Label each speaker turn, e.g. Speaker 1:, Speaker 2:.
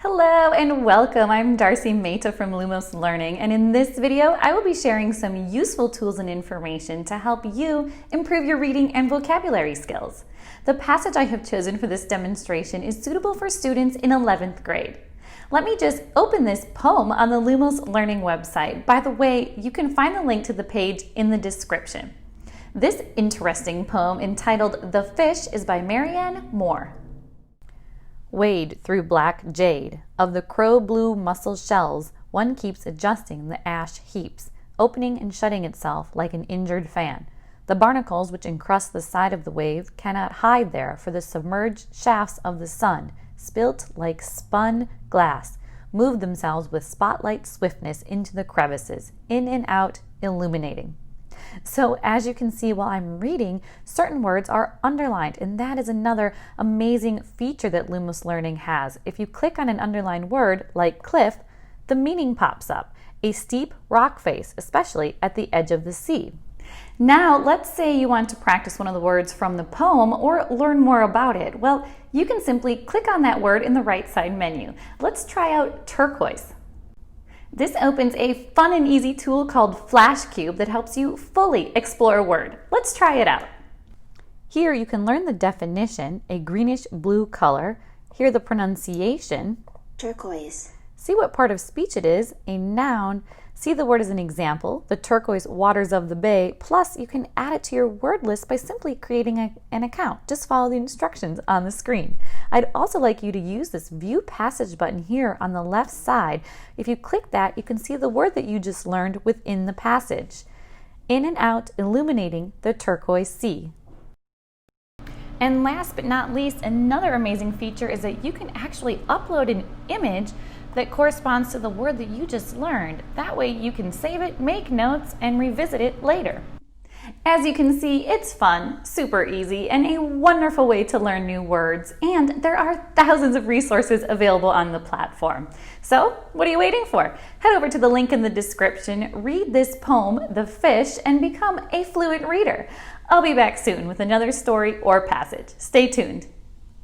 Speaker 1: Hello and welcome. I'm Darcy from Lumos Learning, and in this video I will be sharing some useful tools and information to help you improve your reading and vocabulary skills. The passage I have chosen for this demonstration is suitable for students in 11th grade. Let me just open this poem on the Lumos Learning website. By the way, you can find the link to the page in the description. This interesting poem entitled The Fish is by Marianne Moore. Wade through black jade, of the crow-blue mussel shells, one keeps adjusting the ash heaps, opening and shutting itself like an injured fan. The barnacles which encrust the side of the wave cannot hide there, for the submerged shafts of the sun, spilt like spun glass, move themselves with spotlight swiftness into the crevices, in and out, illuminating. So as you can see while I'm reading, certain words are underlined, and that is another amazing feature that Lumos Learning has. If you click on an underlined word, like cliff, the meaning pops up, a steep rock face, especially at the edge of the sea. Now, let's say you want to practice one of the words from the poem or learn more about it. Well, you can simply click on that word in the right side menu. Let's try out turquoise. This opens a fun and easy tool called FlashCube that helps you fully explore a word. Let's try it out. Here you can learn the definition, a greenish blue color, hear the pronunciation,
Speaker 2: turquoise,
Speaker 1: see what part of speech it is, a noun, see the word as an example, the turquoise waters of the bay, plus you can add it to your word list by simply creating an account. Just follow the instructions on the screen. I'd also like you to use this View Passage button here on the left side. If you click that, you can see the word that you just learned within the passage. In and out, illuminating the turquoise sea. And last but not least, another amazing feature is that you can actually upload an image that corresponds to the word that you just learned. That way you can save it, make notes, and revisit it later. As you can see, it's fun, super easy, and a wonderful way to learn new words, and there are thousands of resources available on the platform. So, what are you waiting for? Head over to the link in the description, read this poem, The Fish, and become a fluent reader. I'll be back soon with another story or passage. Stay tuned.